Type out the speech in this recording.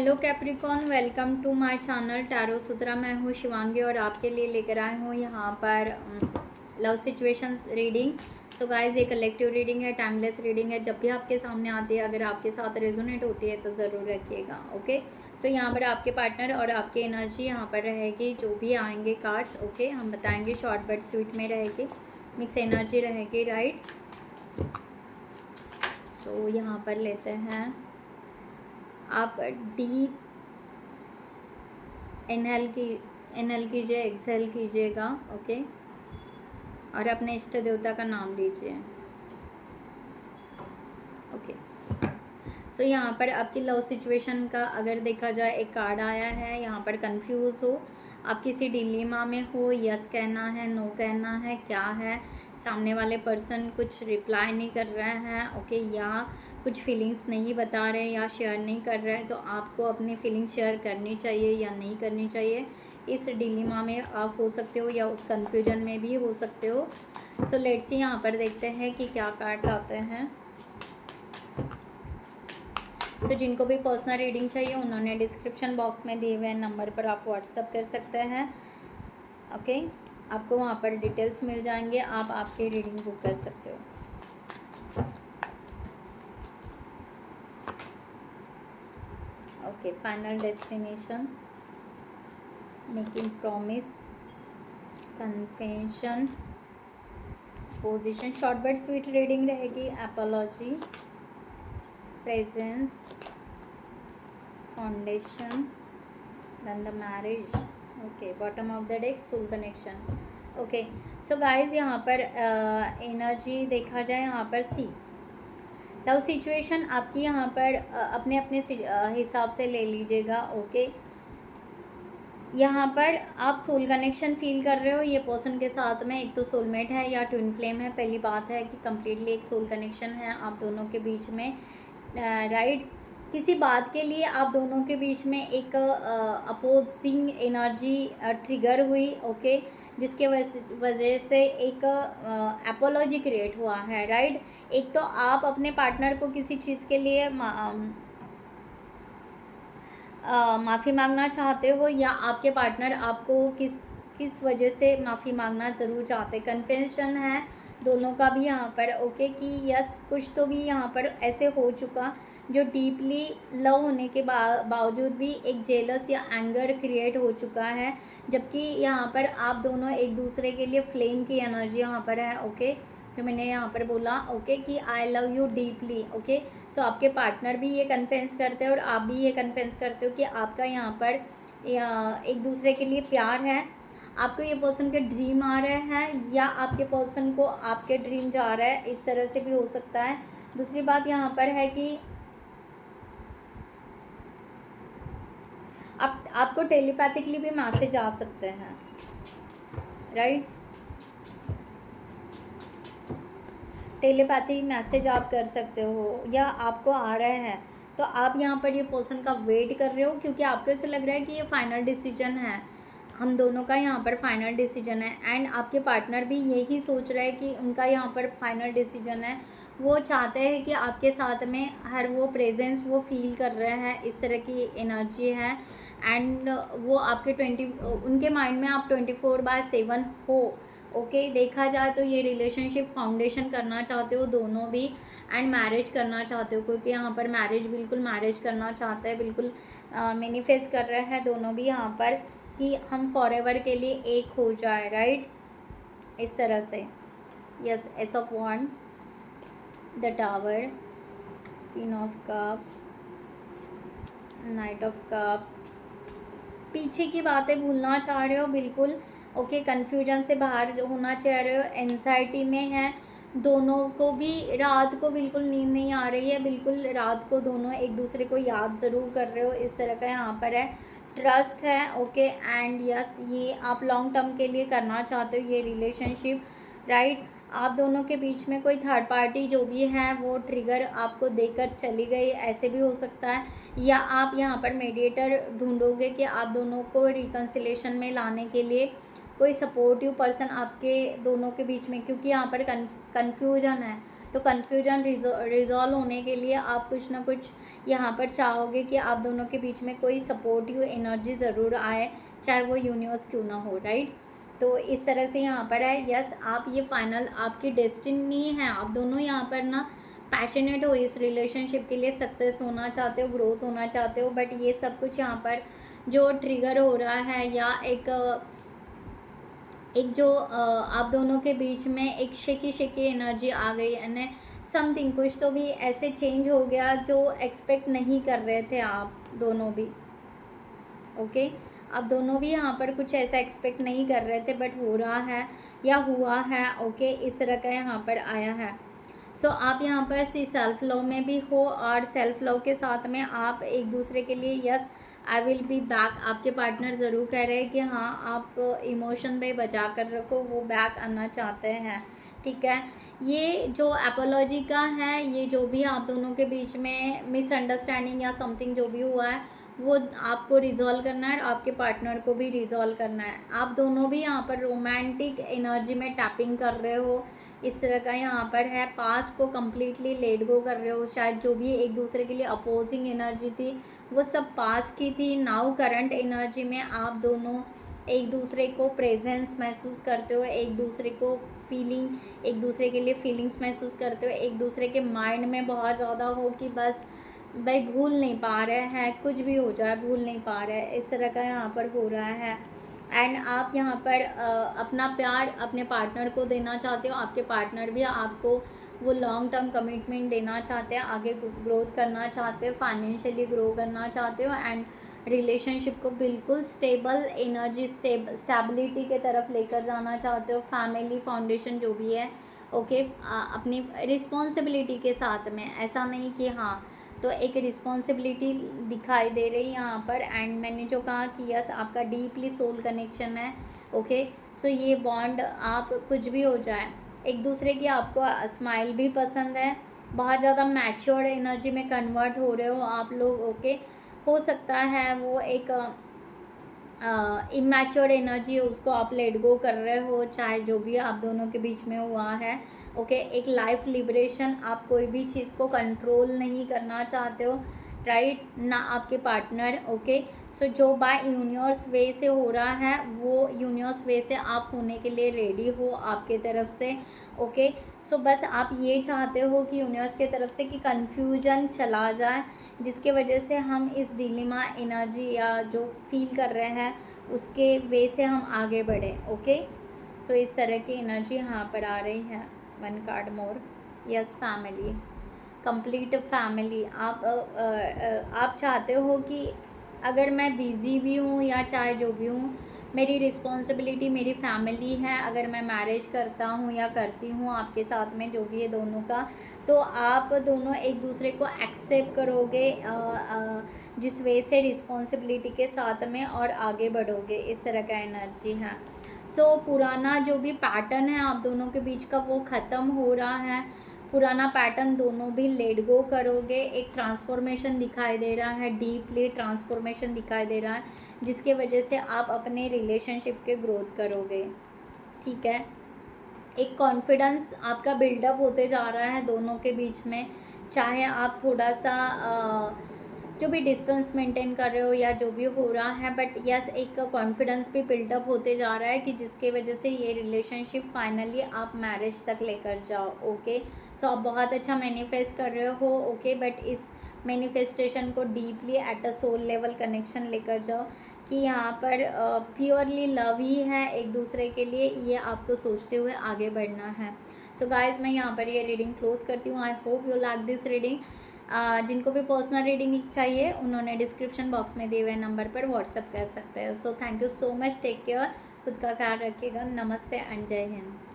Hello Capricorn, welcome to my channel tarot Sutra. मैं हूँ शिवांगी और आपके लिए लेकर आए हूँ यहाँ पर love situations reading. So guys, ये कलेक्टिव रीडिंग है, टाइमलेस रीडिंग है। जब भी आपके सामने आती है, अगर आपके साथ रेजोनेट होती है तो ज़रूर रखिएगा। ओके, सो यहाँ पर आपके पार्टनर और आपकी एनर्जी यहाँ पर रहेगी। जो भी आएंगे कार्ड्स, ओके, हम बताएंगे। शॉर्ट बट स्वीट में रहेगी, मिक्स एनर्जी रहेगी, राइट। सो यहाँ पर लेते हैं। आप डीप इनहेल कीजिए, एक्सहेल कीजिएगा, ओके, और अपने इष्ट देवता का नाम लीजिए। ओके, सो यहाँ पर आपकी लव सिचुएशन का अगर देखा जाए, एक कार्ड आया है यहाँ पर। कंफ्यूज हो, आप किसी डिलीमा में हो, यस कहना है, नो कहना है, क्या है। सामने वाले पर्सन कुछ रिप्लाई नहीं कर रहे हैं, ओके, या कुछ फीलिंग्स नहीं बता रहे या शेयर नहीं कर रहे हैं, तो आपको अपनी फीलिंग्स शेयर करनी चाहिए या नहीं करनी चाहिए। इस डिलीमा में आप हो सकते हो या उस कन्फ्यूजन में भी हो सकते हो। सो लेट्स सी, यहाँ पर देखते हैं कि क्या कार्ड्स आते हैं। तो जिनको भी पर्सनल रीडिंग चाहिए, उन्होंने डिस्क्रिप्शन बॉक्स में दिए हुए नंबर पर आप व्हाट्सअप कर सकते हैं, ओके। आपको वहाँ पर डिटेल्स मिल जाएंगे, आप आपकी रीडिंग बुक कर सकते हो। Okay, final destination, making promise, confession, position. Short but sweet reading रहेगी। Apology, presence, foundation, then the marriage. Okay, bottom of the deck, soul connection. Okay, so guys, यहाँ पर एनर्जी देखा जाए, यहाँ पर सी लव सिचुएशन आपकी यहाँ पर अपने अपने हिसाब से ले लीजिएगा, ओके। यहाँ पर आप सोल कनेक्शन फील कर रहे हो ये पर्सन के साथ में। एक तो सोलमेट है या ट्विन फ्लेम है। पहली बात है कि कम्प्लीटली एक सोल कनेक्शन है आप दोनों के बीच में, राइट। किसी बात के लिए आप दोनों के बीच में एक अपोजिंग एनर्जी ट्रिगर हुई, ओके, जिसके वजह से एक एपोलॉजी क्रिएट हुआ है, राइट। एक तो आप अपने पार्टनर को किसी चीज़ के लिए माफ़ी मांगना चाहते हो, या आपके पार्टनर आपको किस वजह से माफ़ी मांगना ज़रूर चाहते। कन्फेशन है दोनों का भी यहाँ पर, ओके, कि यस, कुछ तो भी यहाँ पर ऐसे हो चुका जो डीपली लव होने के बावजूद भी एक जेलस या एंगर क्रिएट हो चुका है। जबकि यहाँ पर आप दोनों एक दूसरे के लिए फ्लेम की एनर्जी यहाँ पर है, ओके, जो मैंने यहाँ पर बोला, ओके, कि I love you deeply, okay. So आपके पार्टनर भी ये कन्फेंस करते हैं और आप भी ये कन्फेंस करते हो कि आपका यहाँ पर एक दूसरे के लिए प्यार है। आपको ये पर्सन के ड्रीम आ रहे हैं या आपके पर्सन को आपके ड्रीम जा रहा है, इस तरह से भी हो सकता है। दूसरी बात यहाँ पर है कि आपको टेलीपैथिकली भी मैसेज आ सकते हैं, राइट। टेलीपैथी मैसेज आप कर सकते हो या आपको आ रहे हैं, तो आप यहाँ पर ये पर्सन का वेट कर रहे हो, क्योंकि आपको ऐसे लग रहा है कि ये फाइनल डिसीजन है, हम दोनों का यहाँ पर फाइनल डिसीजन है। एंड आपके पार्टनर भी यही सोच रहे हैं कि उनका यहाँ पर फाइनल डिसीजन है। वो चाहते हैं कि आपके साथ में हर वो प्रेजेंस वो फील कर रहे हैं, इस तरह की एनर्जी है। एंड वो आपके उनके माइंड में आप 24/7 हो, ओके। देखा जाए तो ये रिलेशनशिप फाउंडेशन करना चाहते हो दोनों भी, एंड मैरिज करना चाहते हो, क्योंकि यहाँ पर बिल्कुल मैरिज करना चाहते हैं, बिल्कुल मैनिफेस्ट कर रहे हैं दोनों भी यहाँ पर कि हम फॉरएवर के लिए एक हो जाए, राइट, इस तरह से। Yes, ace of wand, the tower, queen of cups, knight of cups. पीछे की बातें भूलना चाह रहे हो, बिल्कुल, ओके। कन्फ्यूजन से बाहर होना चाह रहे हो, एंजाइटी में है दोनों को भी। रात को बिल्कुल नींद नहीं आ रही है, बिल्कुल रात को दोनों एक दूसरे को याद ज़रूर कर रहे हो, इस तरह का यहाँ पर है। ट्रस्ट है, ओके। एंड यस, ये आप लॉन्ग टर्म के लिए करना चाहते हो ये रिलेशनशिप, राइट। आप दोनों के बीच में कोई थर्ड पार्टी जो भी है वो ट्रिगर आपको देकर चली गई, ऐसे भी हो सकता है। या आप यहाँ पर मेडिएटर ढूंढोगे कि आप दोनों को रिकन्सिलेशन में लाने के लिए कोई सपोर्टिव पर्सन आपके दोनों के बीच में, क्योंकि यहाँ पर कन्फ्यूजन है। तो कन्फ्यूजन रिजॉल्व होने के लिए आप कुछ ना कुछ यहाँ पर चाहोगे कि आप दोनों के बीच में कोई सपोर्टिव एनर्जी ज़रूर आए, चाहे वो यूनिवर्स क्यों ना हो, राइट। तो इस तरह से यहाँ पर है, यस आप ये फाइनल आपकी डेस्टिनी है, आप दोनों यहाँ पर ना पैशनेट हो इस रिलेशनशिप के लिए, सक्सेस होना चाहते हो, ग्रोथ होना चाहते हो, बट ये सब कुछ यहाँ पर जो ट्रिगर हो रहा है या एक जो आप दोनों के बीच में एक शेकी एनर्जी आ गई, यानी समथिंग कुछ तो भी ऐसे चेंज हो गया जो एक्सपेक्ट नहीं कर रहे थे आप दोनों भी, ओके। आप दोनों भी यहाँ पर कुछ ऐसा एक्सपेक्ट नहीं कर रहे थे, बट हो रहा है या हुआ है, ओके। इस तरह का यहाँ पर आया है। सो आप यहाँ पर सेल्फ लव में भी हो, और सेल्फ लव के साथ में आप एक दूसरे के लिए yes I will be back, आपके पार्टनर ज़रूर कह रहे हैं कि हाँ आप इमोशन में बचा कर रखो, वो बैक आना चाहते हैं, ठीक है। ये जो एपोलॉजी का है, ये जो भी आप दोनों के बीच में मिसअंडरस्टैंडिंग या समथिंग जो भी हुआ है वो आपको रिजॉल्व करना है, और आपके पार्टनर को भी रिजॉल्व करना है। आप दोनों भी यहाँ पर रोमांटिक एनर्जी में टैपिंग कर रहे हो, इस तरह का यहाँ पर है। पास्ट को कम्प्लीटली लेट गो कर रहे हो, शायद जो भी एक दूसरे के लिए अपोजिंग एनर्जी थी वो सब पास्ट की थी। नाउ करंट एनर्जी में आप दोनों एक दूसरे को प्रेजेंस महसूस करते हो, एक दूसरे को फीलिंग, एक दूसरे के लिए फीलिंग्स महसूस करते हो, एक दूसरे के माइंड में बहुत ज़्यादा हो कि बस भाई भूल नहीं पा रहे हैं, कुछ भी हो जाए भूल नहीं पा रहे हैं, इस तरह का यहाँ पर हो रहा है। एंड आप यहाँ पर अपना प्यार अपने पार्टनर को देना चाहते हो, आपके पार्टनर भी आपको वो लॉन्ग टर्म कमिटमेंट देना चाहते हैं, आगे ग्रोथ करना चाहते हो, फाइनेंशियली ग्रो करना चाहते हो, एंड रिलेशनशिप को बिल्कुल स्टेबल एनर्जी स्टेबिलिटी के तरफ लेकर जाना चाहते हो, फैमिली फाउंडेशन जो भी है, ओके। अपनी रिस्पॉन्सिबिलिटी के साथ में, ऐसा नहीं कि हाँ, तो एक रिस्पॉन्सिबिलिटी दिखाई दे रही यहाँ पर। एंड मैंने जो कहा कि यस आपका डीपली सोल कनेक्शन है, ओके। सो ये बॉन्ड आप कुछ भी हो जाए, एक दूसरे की आपको स्माइल भी पसंद है, बहुत ज़्यादा मैच्योर्ड एनर्जी में कन्वर्ट हो रहे हो आप लोग, ओके। हो सकता है वो एक इमैच्योर्ड एनर्जी है, उसको आप लेट गो कर रहे हो, चाहे जो भी आप दोनों के बीच में हुआ है, ओके। एक लाइफ लिबरेशन, आप कोई भी चीज़ को कंट्रोल नहीं करना चाहते हो, राइट, ना आपके पार्टनर, ओके। सो जो बाय यूनिवर्स वे से हो रहा है वो यूनिवर्स वे से आप होने के लिए रेडी हो आपके तरफ से, ओके। सो बस आप ये चाहते हो कि यूनिवर्स के तरफ से कि कन्फ्यूजन चला जाए, जिसके वजह से हम इस डिलेमा एनर्जी या जो फील कर रहे हैं उसके वे से हम आगे बढ़ें, ओके। सो इस तरह की एनर्जी यहाँ पर आ रही है। 1 कार्ड मोर, यस फैमिली, कंप्लीट फैमिली। आप चाहते हो कि अगर मैं बिज़ी भी हूँ या चाहे जो भी हूँ, मेरी रिस्पॉन्सिबिलिटी मेरी फैमिली है। अगर मैं मैरिज करता हूँ या करती हूँ आपके साथ में जो भी है दोनों का, तो आप दोनों एक दूसरे को एक्सेप्ट करोगे जिस वे से रिस्पॉन्सिबिलिटी के साथ में, और आगे बढ़ोगे, इस तरह का एनर्जी है। सो पुराना जो भी पैटर्न है आप दोनों के बीच का वो ख़त्म हो रहा है, पुराना पैटर्न दोनों भी लेट गो करोगे। एक ट्रांसफॉर्मेशन दिखाई दे रहा है, डीपली ट्रांसफॉर्मेशन दिखाई दे रहा है, जिसके वजह से आप अपने रिलेशनशिप के ग्रोथ करोगे, ठीक है। एक कॉन्फिडेंस आपका बिल्डअप होते जा रहा है दोनों के बीच में, चाहे आप थोड़ा सा जो भी डिस्टेंस मेंटेन कर रहे हो या जो भी हो रहा है, बट यस एक कॉन्फिडेंस भी बिल्डअप होते जा रहा है कि जिसके वजह से ये रिलेशनशिप फाइनली आप मैरिज तक लेकर जाओ, ओके। सो आप बहुत अच्छा मैनिफेस्ट कर रहे हो, ओके, बट इस मैनिफेस्टेशन को deeply at a soul level connection लेकर जाओ कि यहाँ पर प्योरली लव ही है एक दूसरे के लिए, ये आपको सोचते हुए आगे बढ़ना है। सो गाइज मैं यहाँ पर ये रीडिंग क्लोज करती हूँ। I hope you like this reading. जिनको भी पर्सनल रीडिंग चाहिए उन्होंने डिस्क्रिप्शन बॉक्स में दिए हुए नंबर पर व्हाट्सअप कर सकते हैं। So thank you so much, take care, खुद का ख्याल रखिएगा। नमस्ते एंड जय हिंद।